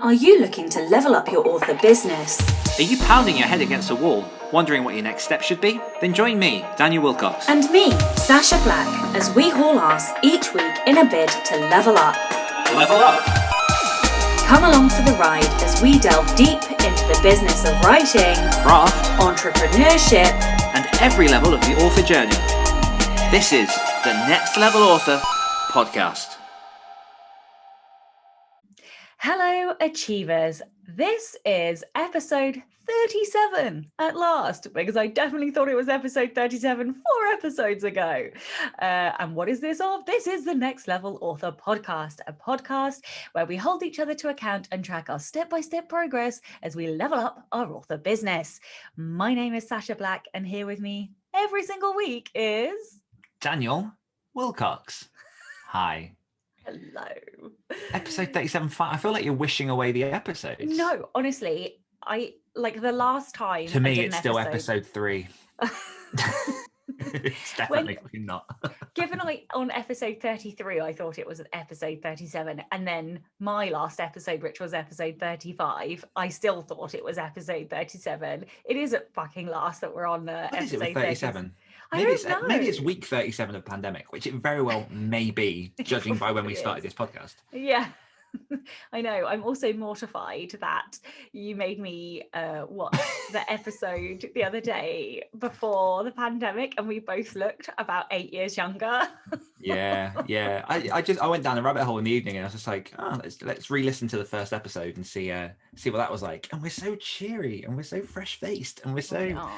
Are you looking to level up your author business? Are you pounding your head against a wall, wondering what your next step should be? Then join me, Daniel Wilcox. And me, Sacha Black, as we haul ass each week in a bid to level up. Level up! Come along for the ride as we delve deep into the business of writing, Craft, entrepreneurship, and every level of the author journey. This is the Next Level Author Podcast. Hello, Achievers. This is episode 37 at last, because I definitely thought it was episode 37 4 episodes ago. And what is this of? This is the Next Level Author Podcast, a podcast where we hold each other to account and track our step-by-step progress as we level up our author business. My name is Sacha Black, and here with me every single week is... Daniel Wilcox. Hi. Hello. Episode 37. I feel like you're wishing away the episodes. No, honestly, I like the last time. To me, it's still episode 3. It's definitely not. Given on episode 33, I thought it was an episode 37, and then my last episode, which was episode 35, I still thought it was episode 37. It is at fucking last that we're on episode 37. Maybe it's week 37 of pandemic, which it very well may be, judging by when we started this podcast. Yeah, I know. I'm also mortified that you made me watch the episode the other day before the pandemic, and we both looked about 8 years younger. Yeah. I went down a rabbit hole in the evening, and I was just like, let's re-listen to the first episode and see what that was like. And we're so cheery, and we're so fresh-faced, and we're so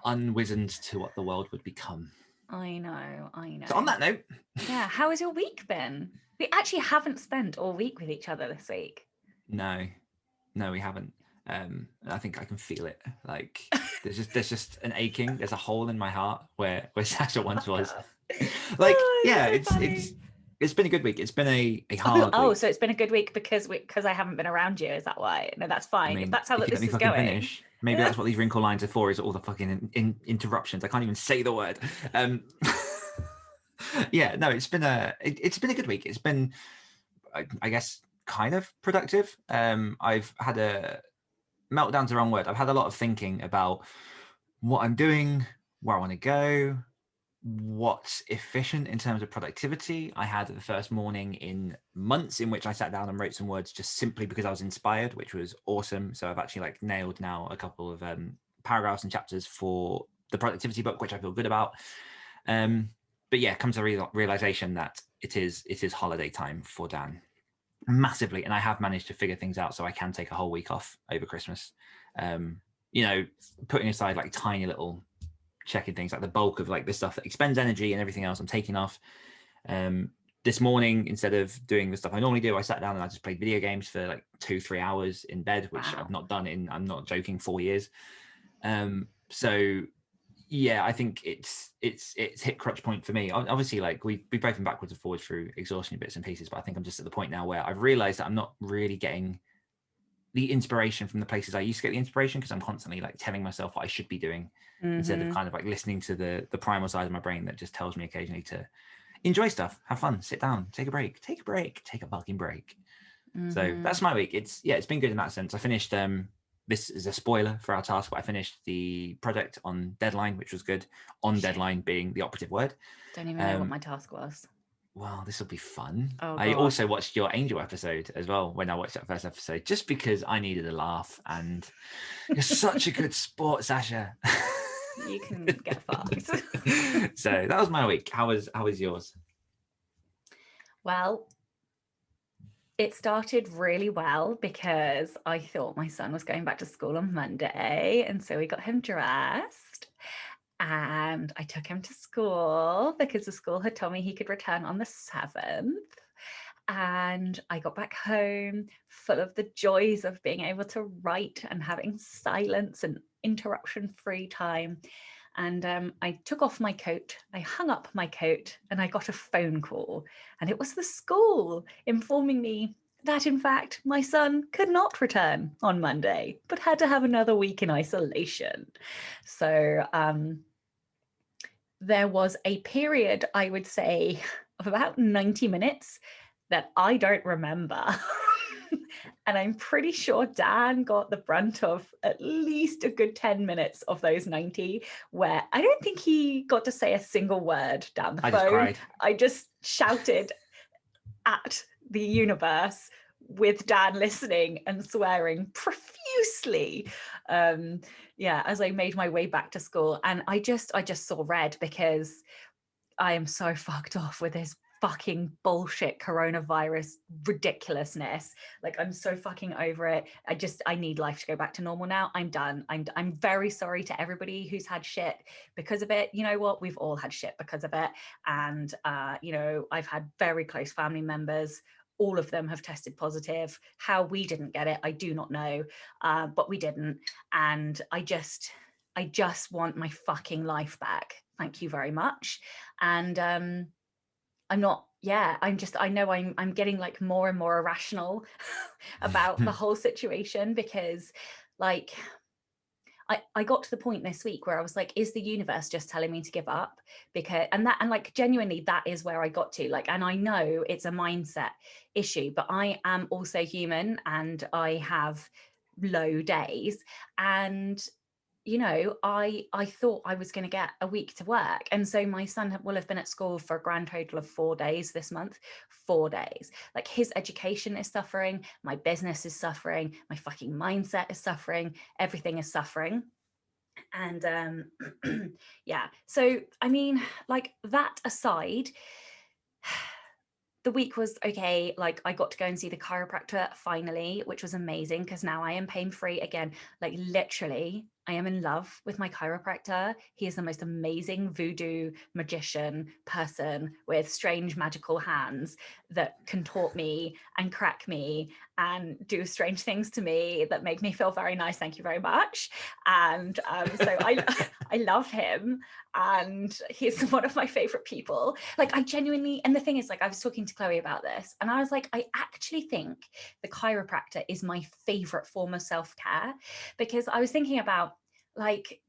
unwizened to what the world would become. I know. So on that note, yeah, how has your week been? We actually haven't spent all week with each other this week. No, we haven't. I think I can feel it. Like there's just an aching. There's a hole in my heart where Sacha once was. Like, it's been a good week. It's been a hard week. So it's been a good week because I haven't been around you. Is that why? No, that's fine. I mean, if that's how this is going. Maybe that's what these wrinkle lines are for, is all the fucking interruptions. I can't even say the word. Yeah, no, it's been a good week. It's been, I guess, kind of productive. I've had a meltdown's the wrong word. I've had a lot of thinking about what I'm doing, where I want to go, what's efficient in terms of productivity. I had the first morning in months in which I sat down and wrote some words just simply because I was inspired, which was awesome. So I've actually nailed now a couple of paragraphs and chapters for the productivity book, which I feel good about. But yeah, comes a realization that it is holiday time for Dan massively, and I have managed to figure things out so I can take a whole week off over Christmas. Putting aside tiny little checking things, like the bulk of the stuff that expends energy and everything else I'm taking off. This morning, instead of doing the stuff I normally do, I sat down and I just played video games for 2-3 hours in bed, which I've not done in, I'm not joking, 4 years. So yeah, I think it's hit crutch point for me. Obviously, we've both been backwards and forwards through exhaustion bits and pieces, but I think I'm just at the point now where I've realized that I'm not really getting the inspiration from the places I used to get the inspiration, because I'm constantly telling myself what I should be doing, instead of kind of listening to the primal side of my brain that just tells me occasionally to enjoy stuff, have fun, sit down, take a break, take a fucking break. So that's my week. It's been good in that sense. I finished this is a spoiler for our task, but I finished the project on deadline, which was good. On deadline being the operative word. Don't even know what my task was. Well, this will be fun. Oh, I also watched your Angel episode as well when I watched that first episode, just because I needed a laugh, and you're such a good sport, Sacha. You can get fucked. So that was my week. How was yours? Well, it started really well because I thought my son was going back to school on Monday, and so we got him dressed and I took him to school because the school had told me he could return on the 7th. And I got back home full of the joys of being able to write and having silence and interruption-free time. And I took off my coat, I hung up my coat, and I got a phone call. And it was the school informing me that, in fact, my son could not return on Monday, but had to have another week in isolation. So there was a period, I would say, of about 90 minutes that I don't remember And I'm pretty sure Dan got the brunt of at least a good 10 minutes of those 90, where I don't think he got to say a single word down the phone. Just cried. I just shouted at the universe with Dan listening and swearing profusely. As I made my way back to school. And I just saw red, because I am so fucked off with this fucking bullshit coronavirus ridiculousness. Like, I'm so fucking over it. I need life to go back to normal now. I'm done. I'm very sorry to everybody who's had shit because of it. You know what? We've all had shit because of it. And, I've had very close family members. All of them have tested positive. How we didn't get it, I do not know. But we didn't. And I just want my fucking life back. Thank you very much. And I know I'm getting like more and more irrational about the whole situation, because like I got to the point this week where I was like, is the universe just telling me to give up? And like genuinely, that is where I got to. Like, and I know it's a mindset issue, but I am also human and I have low days. And I thought I was going to get a week to work. And so my son will have been at school for a grand total of 4 days this month. 4 days. Like, his education is suffering. My business is suffering. My fucking mindset is suffering. Everything is suffering. And yeah. So, I mean, like, that aside, the week was okay. Like, I got to go and see the chiropractor finally, which was amazing, because now I am pain-free again. Like, literally, I am in love with my chiropractor. He is the most amazing voodoo magician person with strange magical hands that contort me and crack me and do strange things to me that make me feel very nice. Thank you very much. And so I love him, and he's one of my favorite people. Like, I genuinely, and the thing is, like, I was talking to Chloe about this, and I was like, I actually think the chiropractor is my favorite form of self-care, because I was thinking about, like,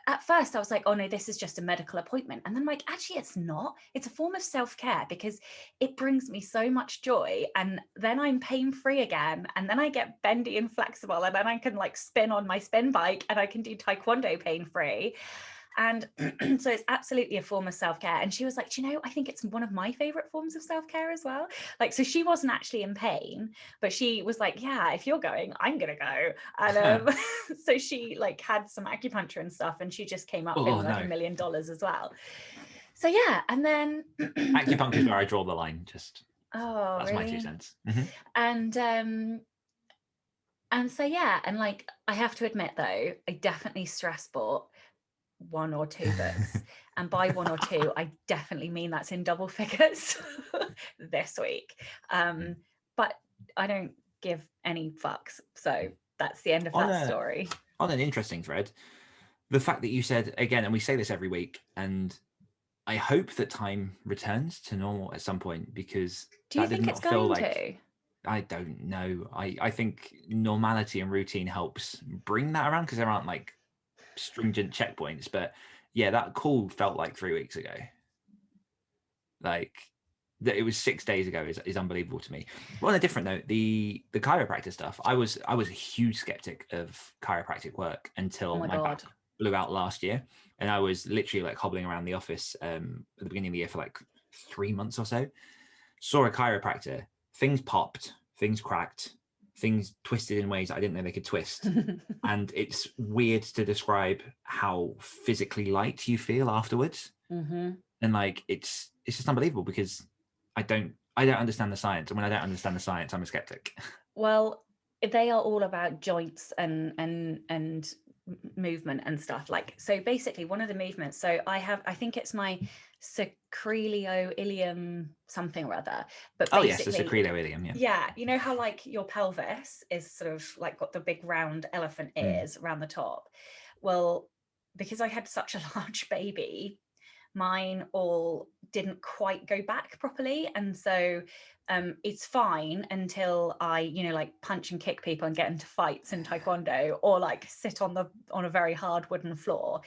at first I was like, oh no, this is just a medical appointment. And then, like, actually it's not. It's a form of self-care, because it brings me so much joy. And then I'm pain-free again. And then I get bendy and flexible. And then I can, like, spin on my spin bike, and I can do taekwondo pain-free. And so it's absolutely a form of self-care. And she was like, do you know, I think it's one of my favorite forms of self-care as well. Like, so she wasn't actually in pain, but she was like, yeah, if you're going, I'm gonna go. And so she, like, had some acupuncture and stuff, and she just came up feeling like $1 million as well. So yeah. And then acupuncture is where I draw the line. Just that's really? my 2 cents. And so yeah, and like, I have to admit though, I definitely stress bought 1 or 2 books. And by 1 or 2, I definitely mean that's in double figures this week. But I don't give any fucks. So that's the end of that story. On an interesting thread, the fact that you said, again, and we say this every week, and I hope that time returns to normal at some point, because do you think it's going to? I don't know. I think normality and routine helps bring that around, because there aren't like stringent checkpoints. But yeah, that call felt like 3 weeks ago. Like, that it was 6 days ago is unbelievable to me. Well, on a different note, the chiropractor stuff, I was a huge skeptic of chiropractic work until my back blew out last year, and I was literally like hobbling around the office at the beginning of the year for like 3 months or so. Saw a chiropractor, things popped, things cracked, things twisted in ways I didn't know they could twist. And it's weird to describe how physically light you feel afterwards. And like, it's just unbelievable, because I don't understand the science. And when I don't understand the science, I'm a skeptic. Well, they are all about joints and movement and stuff. Like, so basically one of the movements, so I think it's my sacroiliac something or other, but basically, the sacroiliac, yeah, you know how like your pelvis is sort of like got the big round elephant ears around the top. Well, because I had such a large baby, mine all didn't quite go back properly, and so it's fine until I, you know, like punch and kick people and get into fights in taekwondo, or like sit on a very hard wooden floor,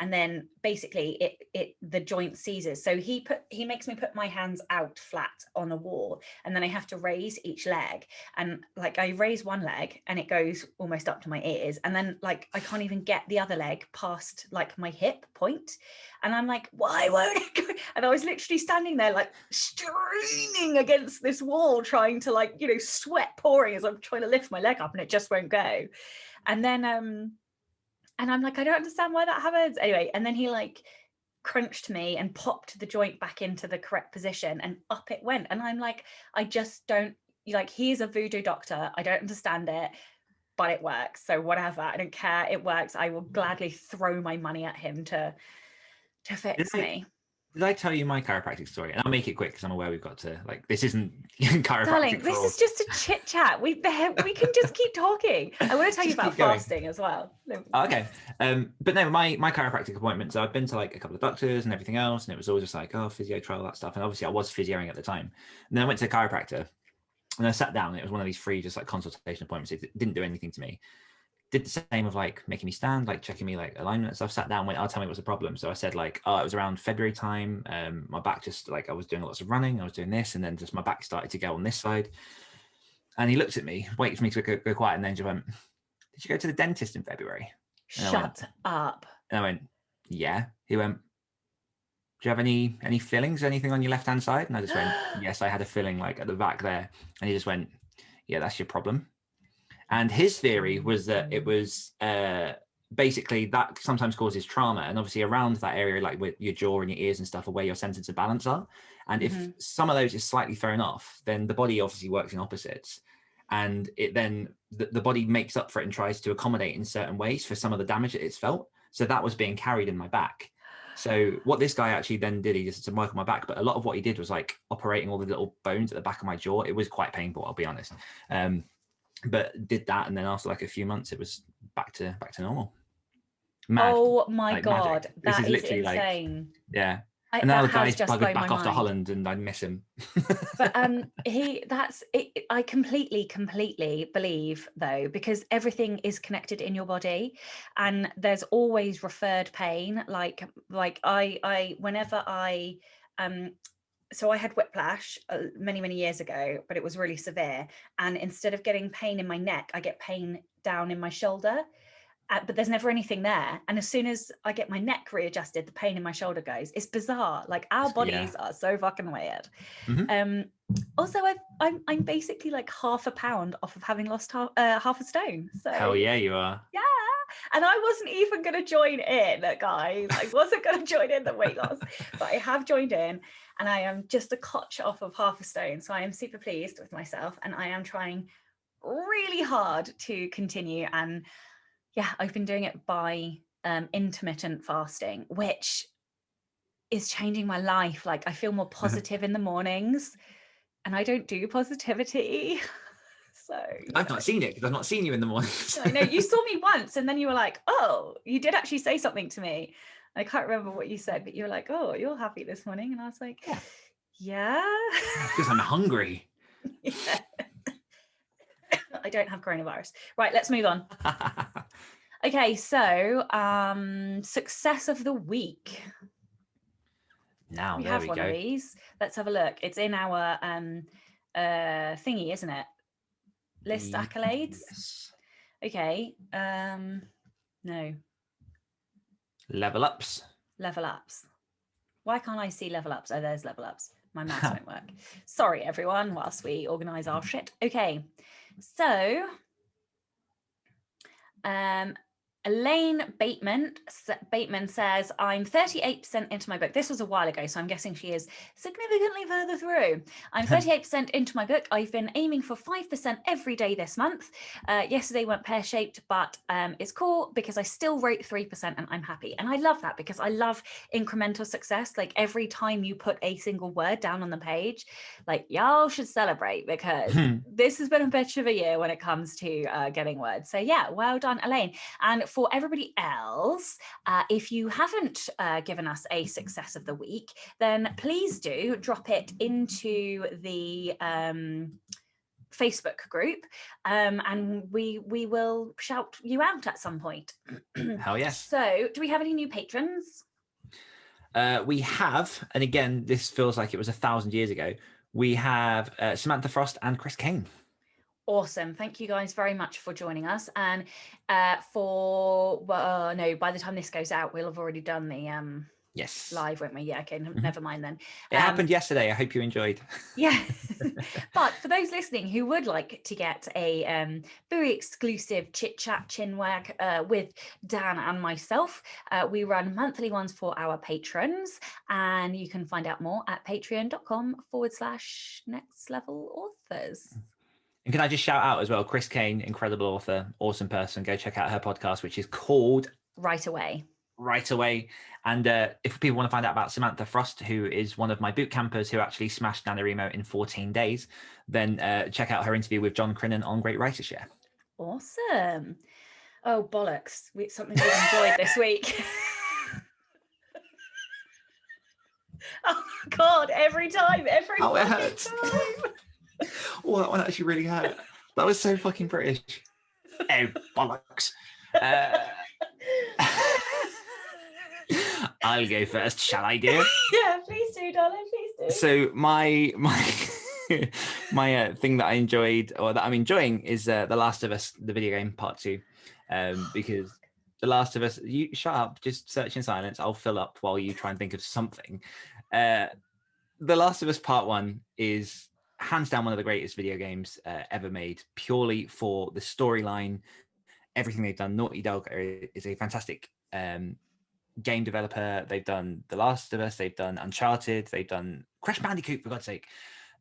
and then basically the joint seizes. So he makes me put my hands out flat on a wall, and then I have to raise each leg, and like I raise one leg and it goes almost up to my ears, and then like I can't even get the other leg past like my hip point, and I'm like, why won't it go? And I was literally standing there like straining against this wall, trying to like, you know, sweat pouring as I'm trying to lift my leg up, and it just won't go. And then and I'm like, I don't understand why that happens. Anyway, and then he like crunched me and popped the joint back into the correct position, and up it went. And I'm like, I just don't, like, he's a voodoo doctor, I don't understand it, but it works, so whatever, I don't care, it works. I will gladly throw my money at him to fix me. Did I tell you my chiropractic story? And I'll make it quick because I'm aware we've got to, like, this isn't chiropractic. Darling, this is just a chit chat. We can just keep talking. I want to tell you about fasting as well. Okay. But no, my chiropractic appointment, so I've been to like a couple of doctors and everything else, and it was always just like, oh, physio, try all that stuff. And obviously I was physioing at the time. And then I went to a chiropractor and I sat down, and it was one of these free just like consultation appointments. It didn't do anything to me. Did the same of like making me stand, like checking me like alignment. So I sat down, went, I'll tell me what's the problem. So I said like, oh, it was around February time. My back just like, I was doing lots of running, I was doing this, and then just my back started to go on this side. And he looked at me, waited for me to go quiet, and then just went, did you go to the dentist in February? And Shut up. And I went, yeah. He went, do you have any fillings, anything on your left-hand side? And I just went, yes, I had a filling like at the back there. And he just went, yeah, that's your problem. And his theory was that it was basically that sometimes causes trauma. And obviously around that area, like with your jaw and your ears and stuff, are where your centers of balance are. And if some of those is slightly thrown off, then the body obviously works in opposites. And it then, the body makes up for it and tries to accommodate in certain ways for some of the damage that it's felt. So that was being carried in my back. So what this guy actually then did, he just had to work on my back. But a lot of what he did was like operating all the little bones at the back of my jaw. It was quite painful, I'll be honest. But did that, and then after like a few months, it was back to normal. Mad. Oh my like God, magic. This that is literally insane. Like, yeah. And now the guy's just buggered blown back my off to mind. Holland, and I miss him. But that's it. I completely believe though, because everything is connected in your body, and there's always referred pain. Like I whenever I so I had whiplash many years ago, but it was really severe. And instead of getting pain in my neck, I get pain down in my shoulder. But there's never anything there. And as soon as I get my neck readjusted, the pain in my shoulder goes. It's bizarre. Like our bodies are so fucking weird. Also, I'm basically like half a pound off of having lost half a stone. So hell yeah, you are. Yeah. And I wasn't even going to join in, guys. I wasn't going to join in the weight loss, but I have joined in, and I am just a cotch off of half a stone. So I am super pleased with myself, and I am trying really hard to continue. And yeah, I've been doing it by intermittent fasting, which is changing my life. Like I feel more positive in the mornings, and I don't do positivity. So I've not seen it because I've not seen you in the morning. I know you saw me once, and then you were like, oh, you did actually say something to me. I can't remember what you said, but you were like, oh, you're happy this morning. And I was like, yeah. Because I'm hungry. Yeah. I don't have coronavirus. Right, let's move on. Okay, so success of the week. Now we there have we one go. of these. Let's have a look. It's in our thingy, isn't it? List accolades. Yes. Okay. No. Level ups. Level ups. Why can't I see level ups? Oh, there's level ups. My mouse won't work. Sorry, everyone, whilst we organise our shit. Okay. So, Elaine Bateman says, I'm 38% into my book. This was a while ago, so I'm guessing she is significantly further through. I'm 38% into my book. I've been aiming for 5% every day this month. Yesterday went pear-shaped, but it's cool because I still wrote 3% and I'm happy. And I love that because I love incremental success. Like every time you put a single word down on the page, like y'all should celebrate because this has been a bitch of a year when it comes to getting words. So yeah, well done, Elaine. And for everybody else, if you haven't given us a success of the week, then please do drop it into the Facebook group, and we will shout you out at some point. Hell yes. So, do we have any new patrons? We have, and again, this feels like it was 1,000 years ago. We have Samantha Frost and Chris Kane. Awesome. Thank you guys very much for joining us. And by the time this goes out, we'll have already done the yes live, won't we? Yeah, okay, never mind then. It happened yesterday. I hope you enjoyed. Yeah. But for those listening who would like to get a very exclusive chit chat chinwag with Dan and myself, we run monthly ones for our patrons, and you can find out more at patreon.com/nextlevelauthors. And can I just shout out as well, Chris Kane, incredible author, awesome person. Go check out her podcast, which is called Right Away. And if people want to find out about Samantha Frost, who is one of my boot campers who actually smashed NaNoWriMo in 14 days, then check out her interview with John Crinnan on Great Writer Share. Awesome. Oh, bollocks. Something we enjoyed this week. Oh, God, every time. It hurts. Time. Oh, that one actually really hurt. That was so fucking British. Oh, bollocks. I'll go first, shall I do? Yeah, please do, darling, please do. So my my thing that I enjoyed, or that I'm enjoying, is The Last of Us, the video game part 2, because The Last of Us, you shut up, just search in silence. I'll fill up while you try and think of something. The Last of Us part 1 is hands down one of the greatest video games ever made, purely for the storyline, everything they've done. Naughty Dog is a fantastic game developer. They've done The Last of Us, they've done Uncharted, they've done Crash Bandicoot, for God's sake.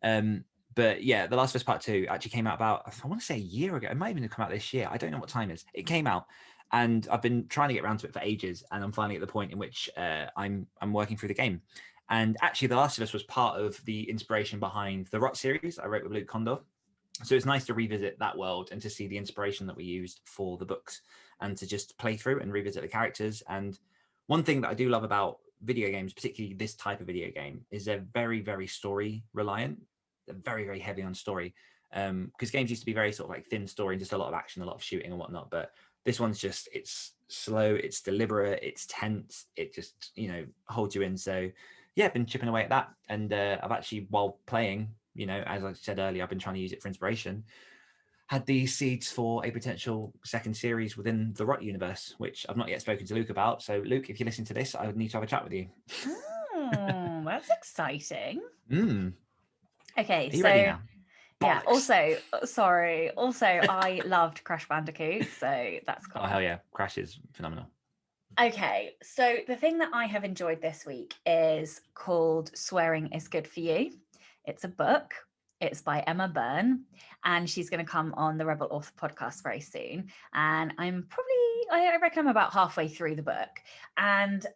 But yeah, The Last of Us Part 2 actually came out about, I want to say, a year ago. It might even have come out this year. I don't know what time it is. It came out, and I've been trying to get around to it for ages, and I'm finally at the point in which I'm working through the game. And actually, The Last of Us was part of the inspiration behind the Rot series I wrote with Luke Condor. So it's nice to revisit that world and to see the inspiration that we used for the books, and to just play through and revisit the characters. And one thing that I do love about video games, particularly this type of video game, is they're very, very story reliant. They're very, very heavy on story. Because games used to be very sort of like thin story and just a lot of action, a lot of shooting and whatnot. But this one's just, it's slow, it's deliberate, it's tense. It just, holds you in. So yeah, I've been chipping away at that. And I've actually, while playing, as I said earlier, I've been trying to use it for inspiration, had these seeds for a potential second series within the Rot universe, which I've not yet spoken to Luke about. So Luke, if you listen to this, I would need to have a chat with you. Oh, that's exciting. Okay, are you ready now? Yeah, also, I loved Crash Bandicoot, so that's cool. Oh, hell yeah. Crash is phenomenal. Okay, so the thing that I have enjoyed this week is called Swearing is Good for You. It's a book. It's by Emma Byrne, and she's going to come on the Rebel Author podcast very soon. And I reckon I'm about halfway through the book. And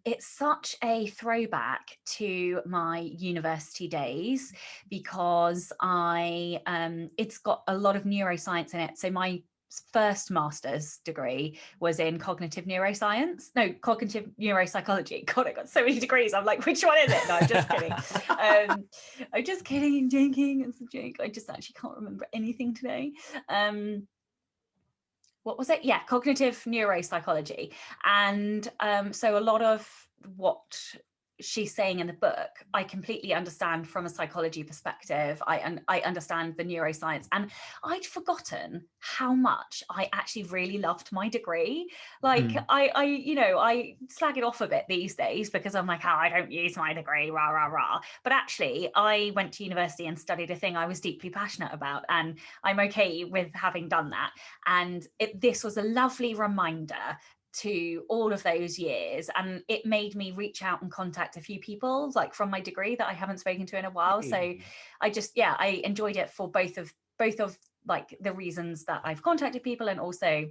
it's such a throwback to my university days, because it's got a lot of neuroscience in it. So my first master's degree was in cognitive neuropsychology. God, I got so many degrees. I'm like, which one is it? No, I'm just kidding. I'm just kidding and joking. It's a joke. I just actually can't remember anything today. What was it? Yeah, cognitive neuropsychology. And so a lot of what she's saying in the book, I completely understand from a psychology perspective. I understand the neuroscience, and I'd forgotten how much I actually really loved my degree. Like I slag it off a bit these days because I'm like, I don't use my degree, rah, rah, rah. But actually I went to university and studied a thing I was deeply passionate about, and I'm okay with having done that. And this was a lovely reminder to all of those years, and it made me reach out and contact a few people like from my degree that I haven't spoken to in a while. So I enjoyed it for both of like the reasons that I've contacted people, and also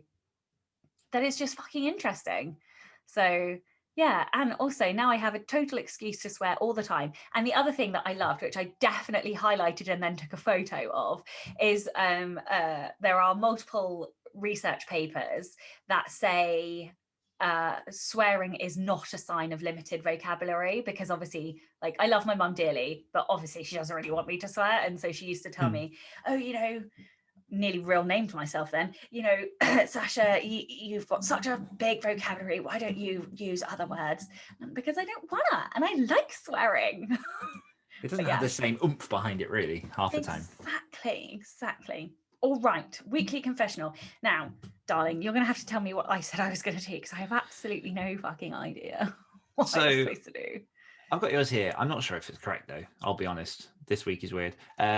that it's just fucking interesting. So yeah, and also now I have a total excuse to swear all the time. And the other thing that I loved, which I definitely highlighted and then took a photo of, is there are multiple research papers that say swearing is not a sign of limited vocabulary, because obviously, like, I love my mum dearly, but obviously she doesn't really want me to swear, and so she used to tell me, oh, you know, nearly real named myself then, you know, Sacha, you've got such a big vocabulary, why don't you use other words? Because I don't wanna, and I like swearing. It doesn't have the same oomph behind it, really, half the time. Exactly. All right, weekly confessional. Now, darling, you're going to have to tell me what I said I was going to do, because I have absolutely no fucking idea what I was supposed to do. I've got yours here. I'm not sure if it's correct, though. I'll be honest. This week is weird.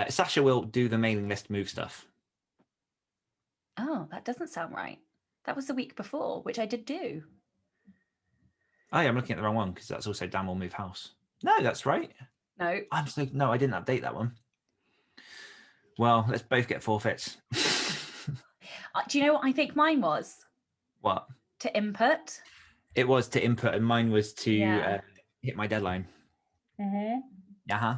Sacha will do the mailing list move stuff. Oh, that doesn't sound right. That was the week before, which I did do. Oh, yeah, I'm looking at the wrong one, because that's also Dan will move house. No, that's right. No. No, I didn't update that one. Well, let's both get forfeits. Do you know what I think mine was? What? To input. It was to input, and mine was to hit my deadline.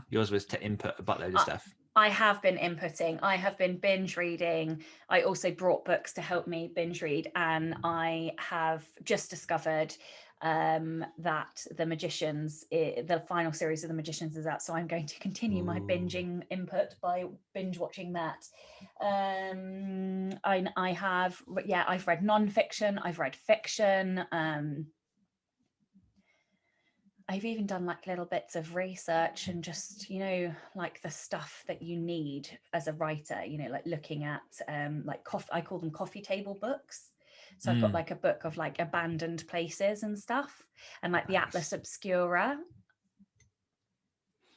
Yours was to input a buttload of stuff. I have been inputting. I have been binge reading. I also brought books to help me binge read, and I have just discovered that The Magicians, the final series of The Magicians is out, so I'm going to continue my binging input by binge watching that. I have, I've read non-fiction, I've read fiction, I've even done like little bits of research and just, you know, like the stuff that you need as a writer, you know, like looking at like I call them coffee table books. So I've got like a book of like abandoned places and stuff, and like the Atlas Obscura.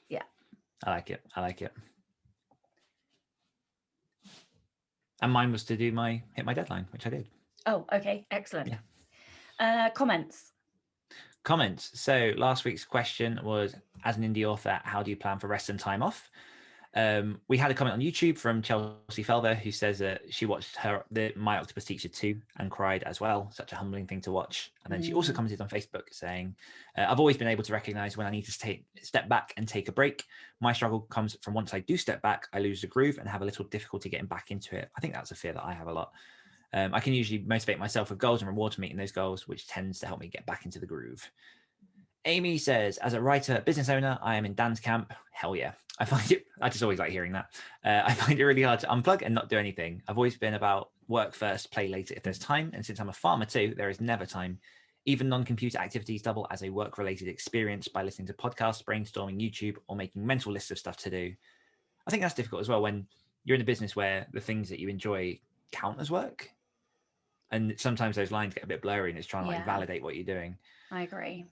Yeah. I like it. And mine was to do hit my deadline, which I did. Oh, okay. Excellent. Yeah. Comments. So last week's question was, as an indie author, how do you plan for rest and time off? We had a comment on YouTube from Chelsea Felver, who says that she watched My Octopus Teacher 2 and cried as well. Such a humbling thing to watch. And then she also commented on Facebook saying, I've always been able to recognize when I need to step back and take a break. My struggle comes from once I do step back, I lose the groove and have a little difficulty getting back into it. I think that's a fear that I have a lot. I can usually motivate myself with goals and rewards for meeting those goals, which tends to help me get back into the groove. Amy says, as a writer, business owner, I am in Dan's camp. Hell yeah. I just always like hearing that. I find it really hard to unplug and not do anything. I've always been about work first, play later if there's time. And since I'm a farmer too, there is never time. Even non-computer activities double as a work-related experience by listening to podcasts, brainstorming, YouTube, or making mental lists of stuff to do. I think that's difficult as well when you're in a business where the things that you enjoy count as work. And sometimes those lines get a bit blurry and it's trying to like validate what you're doing. I agree.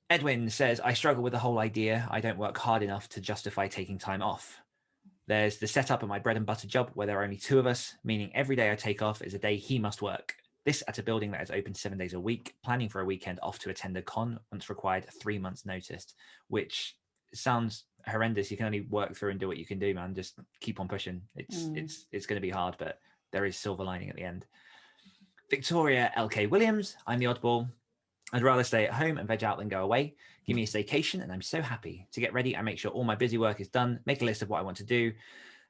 Edwin says, I struggle with the whole idea. I don't work hard enough to justify taking time off. There's the setup of my bread and butter job where there are only two of us, meaning every day I take off is a day he must work. This at a building that is open 7 days a week, planning for a weekend off to attend a con once required 3 months notice, which sounds horrendous. You can only work through and do what you can do, man. Just keep on pushing. It's going to be hard, but there is silver lining at the end. Victoria LK Williams, I'm the oddball. I'd rather stay at home and veg out than go away. Give me a staycation and I'm so happy. To get ready, I make sure all my busy work is done, make a list of what I want to do,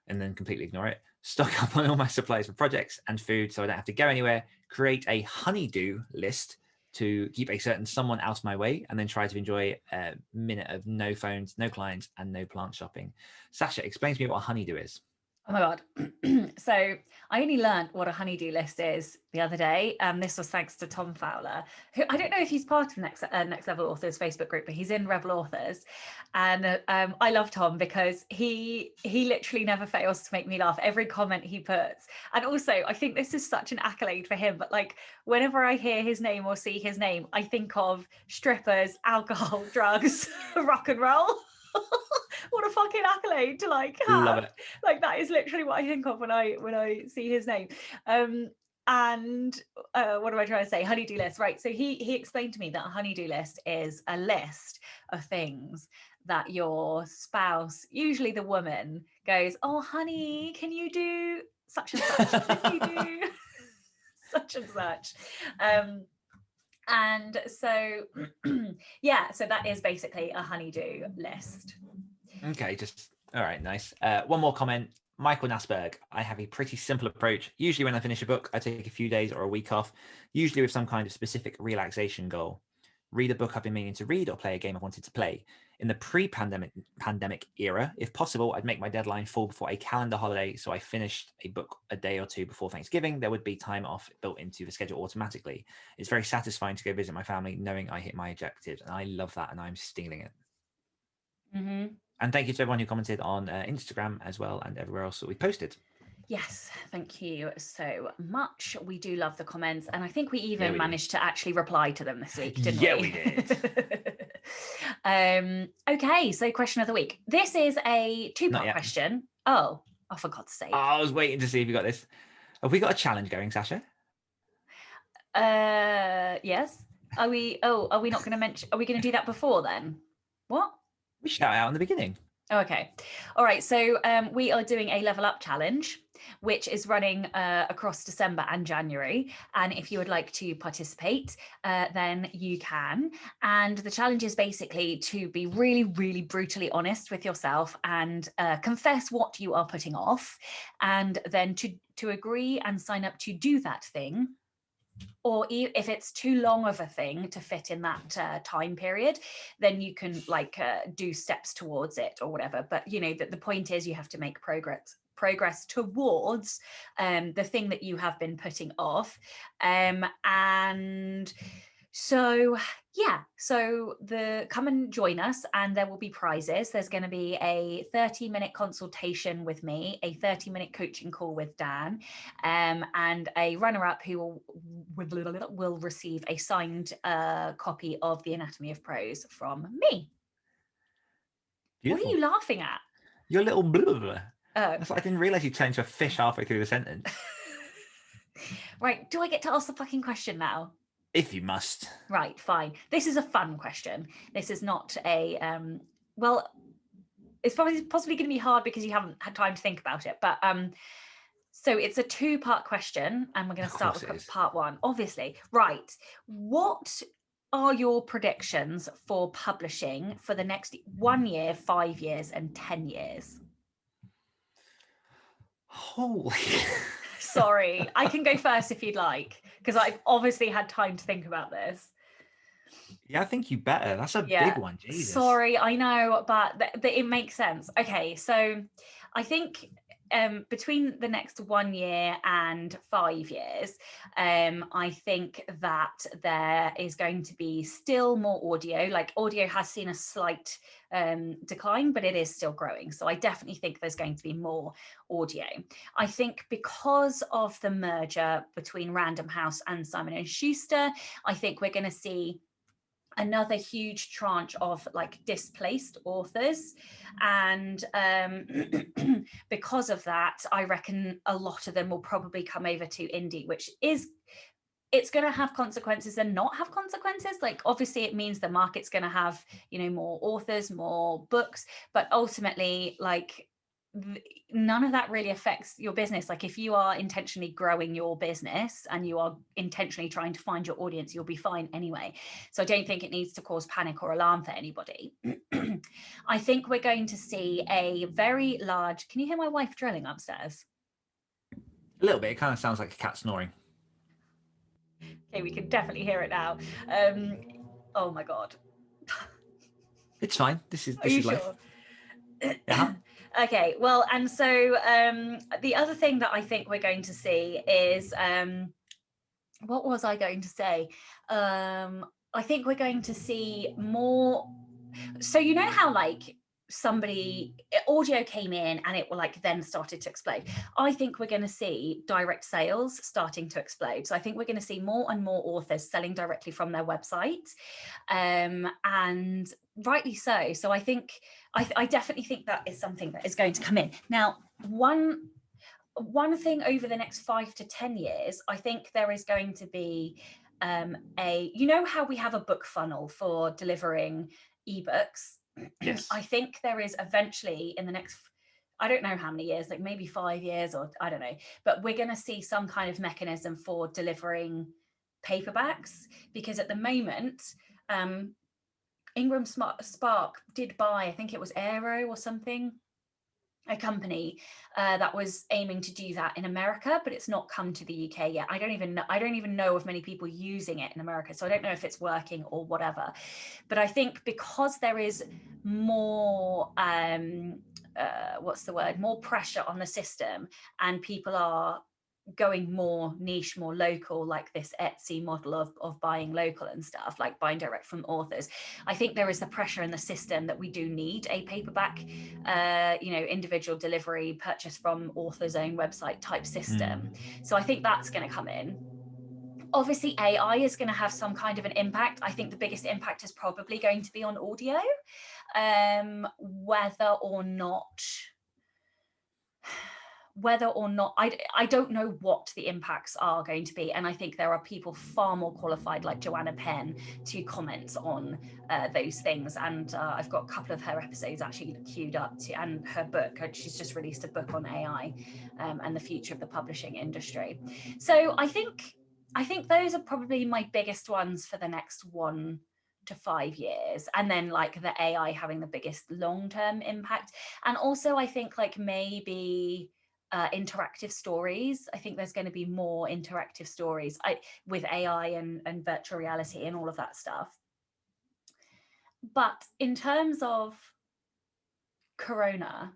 and then completely ignore it. Stock up on all my supplies for projects and food so I don't have to go anywhere. Create a honeydew list to keep a certain someone out of my way, and then try to enjoy a minute of no phones, no clients, and no plant shopping. Sacha, explain to me what a honeydew is. Oh my God. So I only learned what a honeydew list is the other day. This was thanks to Tom Fowler, who I don't know if he's part of Next Level Authors Facebook group, but he's in Rebel Authors. And I love Tom because he literally never fails to make me laugh. Every comment he puts. And also, I think this is such an accolade for him. But like, whenever I hear his name or see his name, I think of strippers, alcohol, drugs, rock and roll. What a fucking accolade to like have. Love it. Like that is literally what I think of when I see his name. And what am I trying to say? Honeydew list, right? So he explained to me that a honeydew list is a list of things that your spouse, usually the woman, goes, oh honey, can you do such and such? Can you do such and such? And so so that is basically a honeydew list. Okay, just all right, nice. One more comment. Michael Nasberg. I have a pretty simple approach. Usually when I finish a book, I take a few days or a week off, usually with some kind of specific relaxation goal. Read a book I've been meaning to read or play a game I've wanted to play. In the pre-pandemic era, if possible, I'd make my deadline fall before a calendar holiday, so I finished a book a day or two before Thanksgiving. There would be time off built into the schedule automatically. It's very satisfying to go visit my family knowing I hit my objectives, and I love that, and I'm stealing it. Mm-hmm. And thank you to everyone who commented on Instagram as well and everywhere else that we posted. Yes, thank you so much. We do love the comments, and I think we even we managed to actually reply to them this week, didn't Yeah, we? we did. Okay, so question of the week. This is a Not two-part yet. question. Oh, for God's sake. I was waiting to see if you got this. Have we got a challenge going, Sacha? Yes. Are we not going to mention? Are we going to do that before then? What? We shout out in the beginning. Okay. All right. So we are doing a level up challenge, which is running across December and January. And if you would like to participate, then you can. And the challenge is basically to be really, really brutally honest with yourself and confess what you are putting off, and then to agree and sign up to do that thing. Or if it's too long of a thing to fit in that time period, then you can do steps towards it or whatever. But the point is you have to make progress towards the thing that you have been putting off. And so come and join us, and there will be prizes. There's going to be a 30-minute consultation with me, a 30-minute coaching call with Dan, and a runner-up who will receive a signed copy of The Anatomy of Prose from me. Beautiful. What are you laughing at? Your little blah. Oh. I didn't realise you turned into a fish halfway through the sentence. Right, do I get to ask the fucking question now? If you must. Right, fine. This is a fun question. This is not a well, it's possibly going to be hard because you haven't had time to think about it. But so it's a two-part question, and we're going to start with part one, obviously. Right. What are your predictions for publishing for the next 1 year, 5 years, and 10 years? Holy. Sorry, I can go first if you'd like, because I've obviously had time to think about this. Yeah, I think you better. That's a big one. Jesus. Sorry, I know, but it makes sense. Okay, so I think between the next 1 year and 5 years, I think that there is going to be still more audio. Like audio has seen a slight decline, but it is still growing. So I definitely think there's going to be more audio. I think because of the merger between Random House and Simon & Schuster, I think we're going to see another huge tranche of displaced authors, and because of that, I reckon a lot of them will probably come over to indie, which is, it's going to have consequences and not have consequences. Obviously it means the market's going to have more authors, more books, but ultimately none of that really affects your business. If you are intentionally growing your business and you are intentionally trying to find your audience, you'll be fine anyway. So I don't think it needs to cause panic or alarm for anybody. I think we're going to see a very large, can you hear my wife drilling upstairs? A little bit. It kind of sounds like a cat snoring. Okay, we can definitely hear it now. Oh my God. It's fine. This is life. Sure? Yeah. Okay, well, and so the other thing that I think we're going to see is, what was I going to say? I think we're going to see more. So how audio came in and it then started to explode. I think we're going to see direct sales starting to explode. So I think we're going to see more and more authors selling directly from their website, and rightly so. So I think I definitely think that is something that is going to come in. Now, one thing over the next 5 to 10 years, I think there is going to be how we have a book funnel for delivering ebooks. Yes. I think there is eventually in the next, I don't know how many years, maybe 5 years, or I don't know, but we're going to see some kind of mechanism for delivering paperbacks, because at the moment, Ingram Spark did buy, I think it was Aero or something. a company that was aiming to do that in America, but it's not come to the UK yet. I don't even know of many people using it in America, so I don't know if it's working or whatever. But I think because there is more more pressure on the system, and people are going more niche, more local, like this Etsy model of buying local and stuff, like buying direct from authors. I think there is the pressure in the system that we do need a paperback, individual delivery, purchase from author's own website type system. So I think that's going to come in. Obviously, AI is going to have some kind of an impact. I think the biggest impact is probably going to be on audio, whether or not I don't know what the impacts are going to be, and I think there are people far more qualified like Joanna Penn to comment on those things, and I've got a couple of her episodes actually queued up and her book. She's just released a book on AI and the future of the publishing industry. So I think those are probably my biggest ones for the next 1 to 5 years, and then like the AI having the biggest long-term impact. And also I think like maybe interactive stories. I think there's going to be more interactive stories with AI and virtual reality and all of that stuff. But in terms of Corona,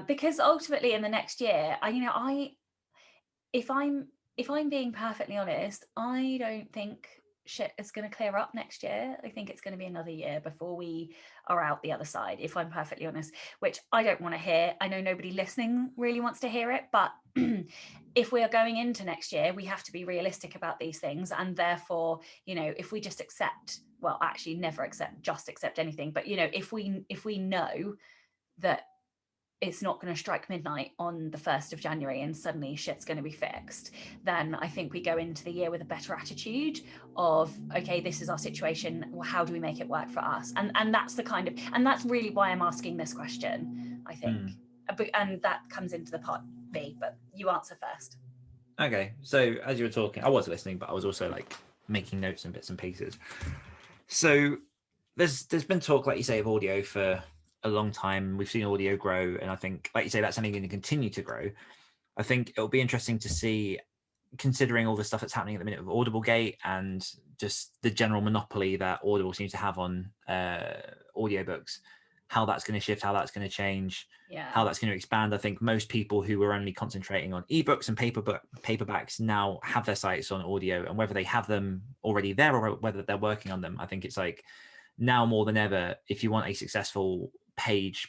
because ultimately in the next year, if I'm being perfectly honest, I don't think shit is going to clear up next year. I think it's going to be another year before we are out the other side, if I'm perfectly honest, which I don't want to hear. I know nobody listening really wants to hear it, but if we are going into next year, we have to be realistic about these things. And therefore, if we just never accept anything, but if we know that it's not going to strike midnight on the 1st of January and suddenly shit's going to be fixed, then I think we go into the year with a better attitude of, okay, this is our situation. Well, how do we make it work for us? And that's and that's really why I'm asking this question, I think. And that comes into the part B, but you answer first. Okay. So as you were talking, I was listening, but I was also like making notes and bits and pieces. So there's been talk, like you say, of audio for a long time. We've seen audio grow, and I think, like you say, that's something going to continue to grow. I think it'll be interesting to see, considering all the stuff that's happening at the minute with Audiblegate and just the general monopoly that Audible seems to have on audiobooks, how that's going to shift, how that's going to change, how that's going to expand. I think most people who were only concentrating on ebooks and paperbacks now have their sights on audio, and whether they have them already there or whether they're working on them, I think it's like now more than ever, if you want a successful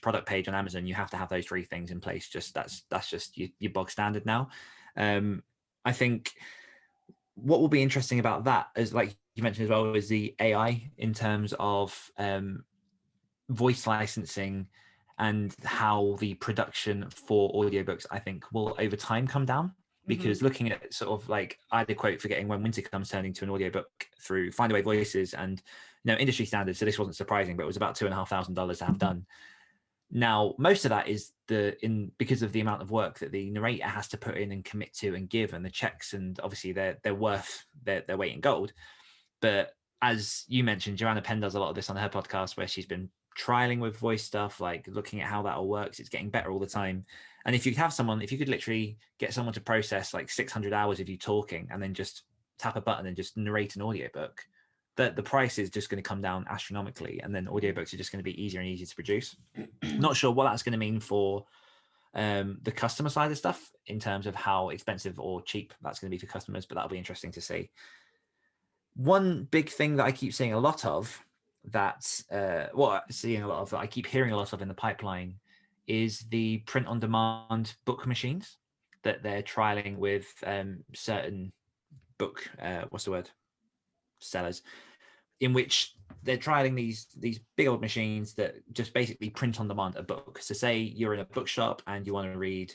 product page on Amazon, you have to have those 3 things in place. That's just your bog standard now. I think what will be interesting about that is, like you mentioned as well, is the AI in terms of voice licensing and how the production for audiobooks, I think, will over time come down. Because looking at sort of like, I had a quote for Getting When Winter Comes turning to an audiobook through Findaway Voices, and industry standards, so this wasn't surprising, but it was about $2,500 to have done. Now, most of that is because of the amount of work that the narrator has to put in and commit to and give, and the checks, and obviously they're worth their weight in gold. But as you mentioned, Joanna Penn does a lot of this on her podcast, where she's been trialing with voice stuff, like looking at how that all works. It's getting better all the time. And if you could literally get someone to process like 600 hours of you talking and then just tap a button and just narrate an audiobook, the price is just going to come down astronomically, and then audiobooks are just going to be easier and easier to produce. Not sure what that's going to mean for the customer side of stuff in terms of how expensive or cheap that's going to be for customers, but that'll be interesting to see. One big thing that I keep seeing a lot of that I keep hearing a lot of in the pipeline is the print on demand book machines that they're trialing with certain book sellers, in which they're trialing these big old machines that just basically print on demand a book. So say you're in a bookshop and you want to read,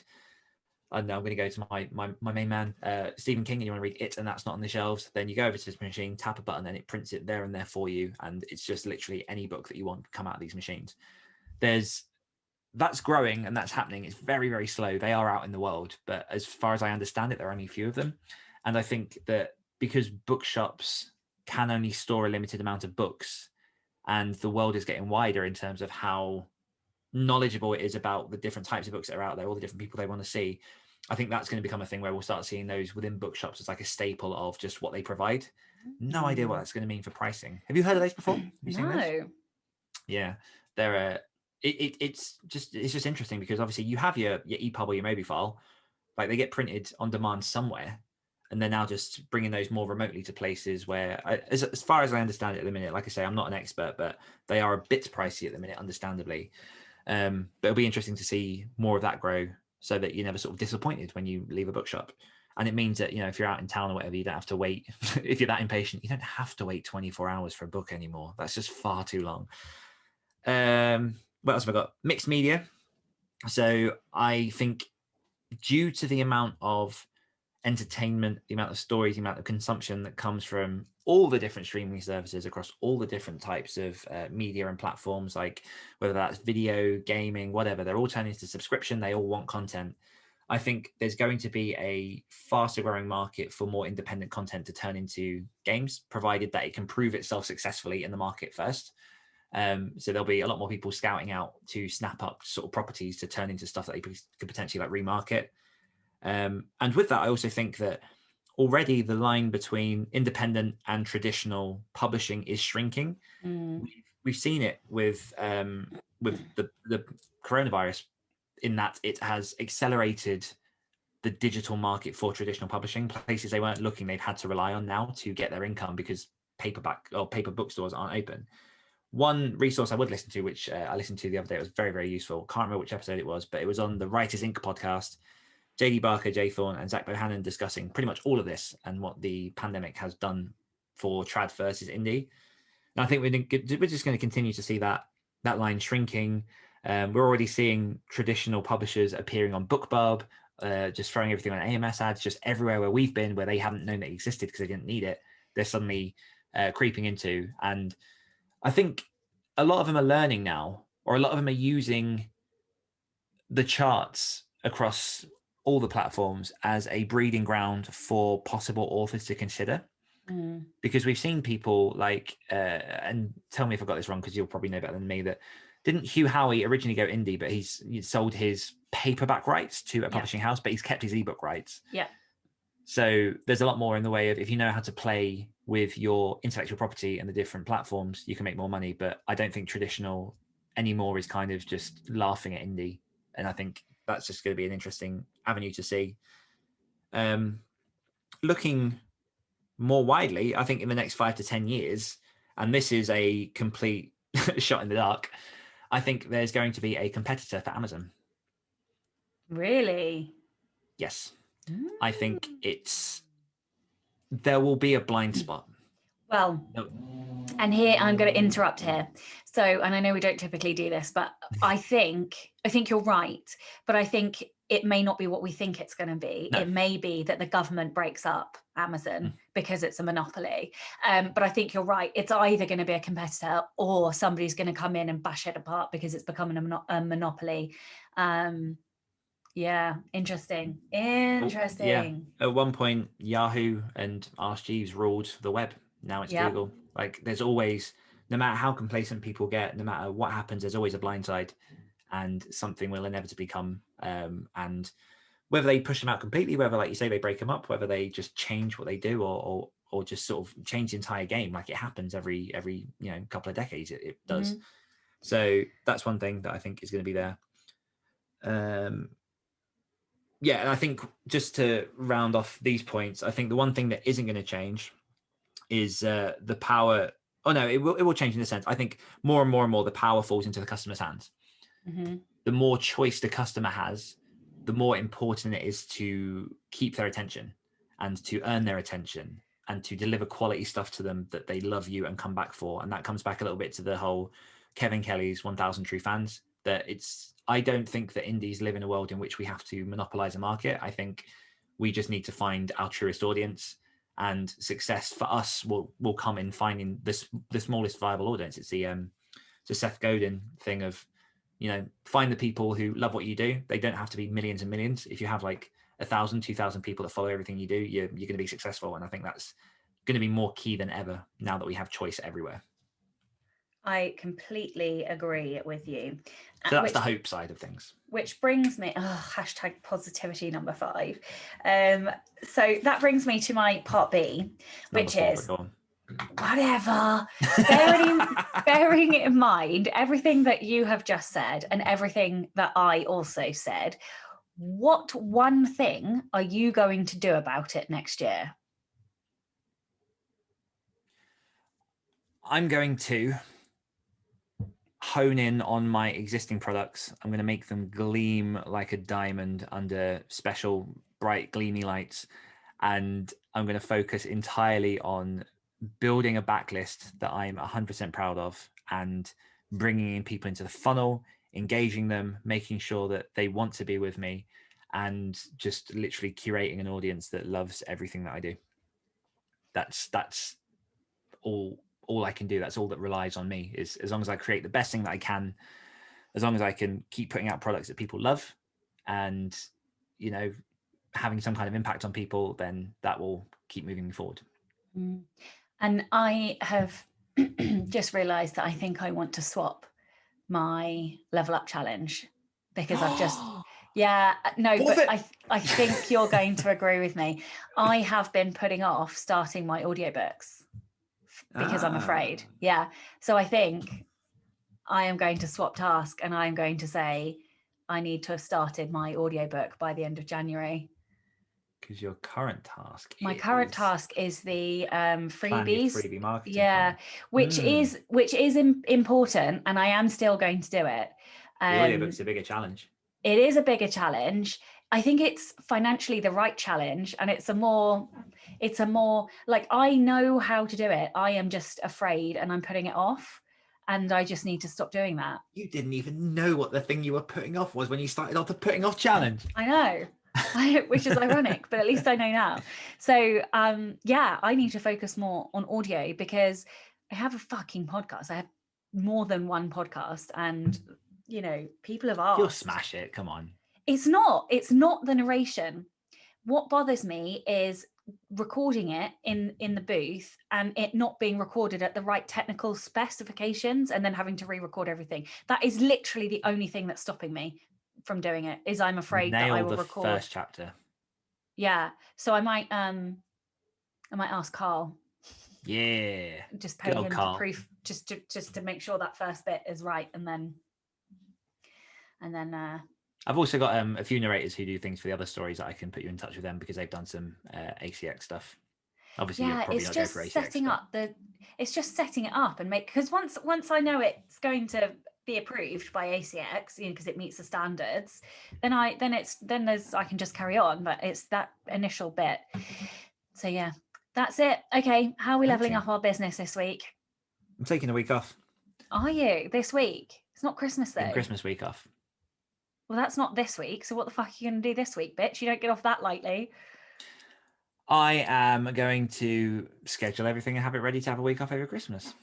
I don't know, I'm going to go to my main man, Stephen King, and you want to read It, and that's not on the shelves. Then you go over to this machine, tap a button, and it prints it there and there for you. And it's just literally any book that you want to come out of these machines. That's growing and that's happening. It's very, very slow. They are out in the world, but as far as I understand it, there are only a few of them. And I think that because bookshops can only store a limited amount of books, and the world is getting wider in terms of how knowledgeable it is about the different types of books that are out there, all the different people they want to see, I think that's going to become a thing where we'll start seeing those within bookshops as like a staple of just what they provide. No idea what that's going to mean for pricing. Have you heard of those before? Have you seen those? No. Yeah, they're it's just interesting because obviously you have your EPUB or your Mobi file, like they get printed on demand somewhere, and they're now just bringing those more remotely to places where, as far as I understand it at the minute, like I say, I'm not an expert, but they are a bit pricey at the minute, understandably. But it'll be interesting to see more of that grow, so that you're never sort of disappointed when you leave a bookshop. And it means that, if you're out in town or whatever, you don't have to wait. If you're that impatient, you don't have to wait 24 hours for a book anymore. That's just far too long. What else have I got? Mixed media. So I think due to the amount of entertainment, the amount of stories, the amount of consumption that comes from all the different streaming services across all the different types of media and platforms, like whether that's video, gaming, whatever, they're all turning to subscription. They all want content. I think there's going to be a faster growing market for more independent content to turn into games, provided that it can prove itself successfully in the market first. So there'll be a lot more people scouting out to snap up sort of properties to turn into stuff that they could potentially like remarket. And with that, I also think that already the line between independent and traditional publishing is shrinking. We've seen it with the coronavirus, in that it has accelerated the digital market for traditional publishing. Places they weren't looking, they've had to rely on now to get their income because paperback or paper bookstores aren't open. One resource I would listen to, which I listened to the other day, it was very, very useful. Can't remember which episode it was, but it was on the Writers Inc. podcast. JD Barker, Jay Thorne, and Zach Bohannon discussing pretty much all of this and what the pandemic has done for trad versus indie. And I think we're just going to continue to see that line shrinking. We're already seeing traditional publishers appearing on BookBub, just throwing everything on AMS ads, just everywhere where we've been, where they haven't known it existed because they didn't need it. They're suddenly creeping into. And I think a lot of them are learning now, or a lot of them are using the charts across all the platforms as a breeding ground for possible authors to consider. Because we've seen people like, and tell me if I got this wrong, because you'll probably know better than me, that didn't Hugh Howey originally go indie, but he's sold his paperback rights to a publishing house, but he's kept his ebook rights. Yeah. So there's a lot more in the way of, if you know how to play with your intellectual property and the different platforms, you can make more money. But I don't think traditional anymore is kind of just laughing at indie. And I think that's just going to be an interesting avenue to see. Looking more widely, I think in the next 5 to 10 years, and this is a complete shot in the dark, I think there's going to be a competitor for Amazon. Really? Yes. I think there will be a blind spot. Well, and here I'm going to interrupt here. So, and I know we don't typically do this, but I think you're right. But I think it may not be what we think it's going to be. No. It may be that the government breaks up Amazon because it's a monopoly. But I think you're right. It's either going to be a competitor or somebody's going to come in and bash it apart because it's becoming a monopoly. Yeah, interesting. Yeah. At one point, Yahoo and Ask Jeeves ruled the web. Now it's Google. Like, there's always, no matter how complacent people get, no matter what happens, there's always a blind side, and something will inevitably come. And whether they push them out completely, whether, like you say, they break them up, whether they just change what they do, or just sort of change the entire game, like it happens every couple of decades. It does. So that's one thing that I think is going to be there. Yeah, and I think just to round off these points, I think the one thing that isn't going to change is the power. Oh no, it will change in the sense. I think more and more the power falls into the customer's hands. The more choice the customer has, the more important it is to keep their attention and to earn their attention and to deliver quality stuff to them that they love you and come back for. And that comes back a little bit to the whole Kevin Kelly's 1,000 True Fans, that I don't think that indies live in a world in which we have to monopolize a market. I think we just need to find our truest audience, and success for us will come in finding the smallest viable audience. It's the Seth Godin thing of, find the people who love what you do. They don't have to be millions and millions. If you have like 1,000, 2,000 people that follow everything you do, you're going to be successful. And I think that's going to be more key than ever now that we have choice everywhere. I completely agree with you. So that's the hope side of things. Which brings me, hashtag positivity number 5. So that brings me to my part B, which is whatever. bearing in mind everything that you have just said and everything that I also said, what one thing are you going to do about it next year? I'm going to hone in on my existing products. I'm going to make them gleam like a diamond under special bright gleamy lights, and I'm going to focus entirely on building a backlist that I'm 100% proud of and bringing in people into the funnel, engaging them, making sure that they want to be with me, and just literally curating an audience that loves everything that I do. That's all I can do. That's all that relies on me. Is as long as I create the best thing that I can, as long as I can keep putting out products that people love and, you know, having some kind of impact on people, then that will keep moving me forward. And I have just realized that I think I want to swap my level up challenge, because I've just I think you're going to agree with me. I have been putting off starting my audiobooks because I'm afraid. So I think I am going to swap task, and I'm going to say I need to have started my audiobook by the end of January. Because your current task current task is the freebies, freebie marketing which is important, and I am still going to do it. The audiobook's a bigger challenge. It is a bigger challenge. I think it's financially the right challenge, and it's a more like, I know how to do it. I am just afraid, and I'm putting it off, and I just need to stop doing that. You didn't even know what the thing you were putting off was when you started off the putting off challenge. I know. Which is ironic, but at least I know now. So I need to focus more on audio, because I have a fucking podcast. I have more than one podcast, and people have asked. You'll smash it, come on. It's not the narration. What bothers me is recording it in the booth and it not being recorded at the right technical specifications, and then having to re-record everything. That is literally the only thing that's stopping me from doing it. Is I'm afraid that I will record the first chapter. So I might ask Carl. Just pay him to proof, just to make sure that first bit is right, and then I've also got a few narrators who do things for the other stories that I can put you in touch with them, because they've done some ACX stuff. Obviously, you're probably not going for ACX. It's just setting it up and because once I know it's going to be approved by ACX, because it meets the standards, then I can just carry on. But it's that initial bit. So that's it. Okay, how are we leveling up our business this week? I'm taking a week off. Are you this week? It's not Christmas though. Christmas week off. Well, that's not this week. So what the fuck are you going to do this week, bitch? You don't get off that lightly. I am going to schedule everything and have it ready to have a week off over Christmas.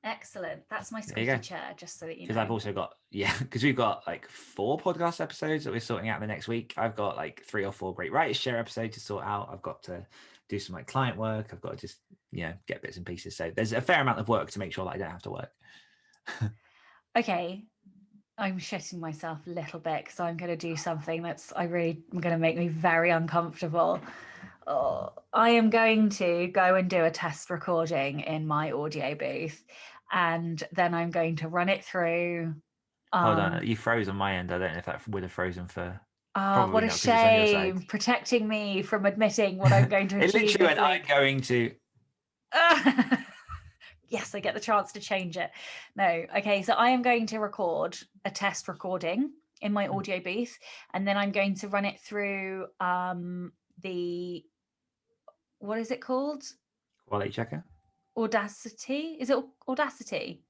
Excellent. That's my squeaky chair, just so that you know. Because I've also got, because we've got like 4 podcast episodes that we're sorting out the next week. I've got like 3 or 4 great writers share episodes to sort out. I've got to do some like client work. I've got to just, get bits and pieces. So there's a fair amount of work to make sure that I don't have to work. Okay. I'm shitting myself a little bit, because I'm going to do something that's going to make me very uncomfortable. I am going to go and do a test recording in my audio booth, and then I'm going to run it through. Hold on, you froze on my end. I don't know if that would have frozen for. What a shame! Protecting me from admitting what I'm going to achieve. It literally went, I'm going to. Yes, I get the chance to change it. No, okay, so I am going to record a test recording in my audio booth, and then I'm going to run it through the, what is it called? Quality checker? Audacity? Is it Audacity?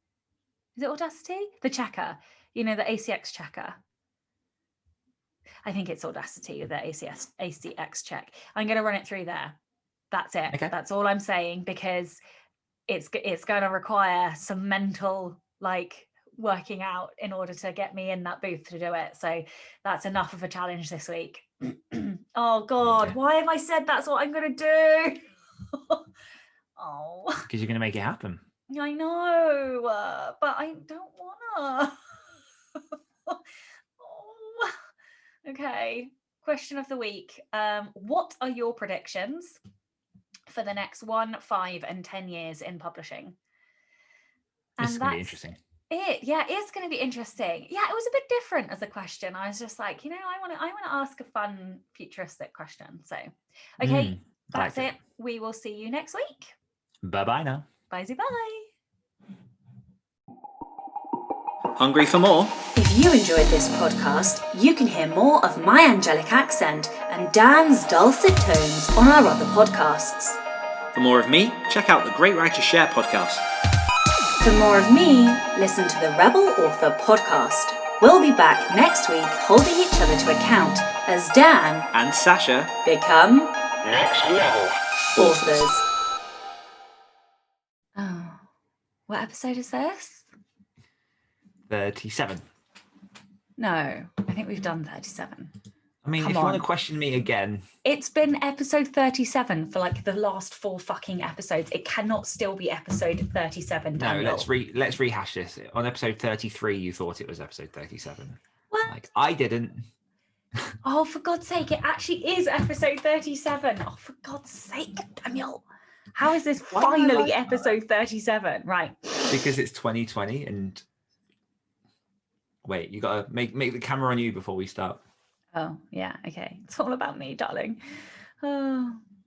Is it Audacity? The checker, the ACX checker. I think it's Audacity, the ACX check. I'm going to run it through there. That's it. Okay. That's all I'm saying, because it's going to require some mental working out in order to get me in that booth to do it. So that's enough of a challenge this week. Oh God, why have I said that's what I'm going to do? Because you're going to make it happen. I know, but I don't wanna. Oh. Okay. Question of the week. What are your predictions for the next 1, 5, and 10 years in publishing? This is And going to be that's interesting. it. Yeah, it's going to be interesting. Yeah, it was a bit different as a question. I was just like, I want to ask a fun futuristic question. So, okay, that's like it. We will see you next week. Bye-bye now. Bye, bye. Hungry for more? If you enjoyed this podcast, you can hear more of my angelic accent and Dan's dulcet tones on our other podcasts. For more of me, check out the Great Writer Share podcast. For more of me, listen to the Rebel Author podcast. We'll be back next week holding each other to account as Dan And Sacha become next level authors. Oh, what episode is this? 37. No, I think we've done 37. I mean, Come if you want on. to question me again, It's been episode 37 for like the last 4 fucking episodes. It cannot still be episode 37. no, Daniel. let's rehash this. On episode 33, you thought it was episode 37. What? Like, I didn't. Oh, for God's sake, it actually is episode 37. Oh, for God's sake, Daniel. How is this Why do I finally like episode 37? Right. Because it's 2020 and... Wait, you got to make the camera on you before we start. Oh, yeah. Okay. It's all about me, darling. Oh.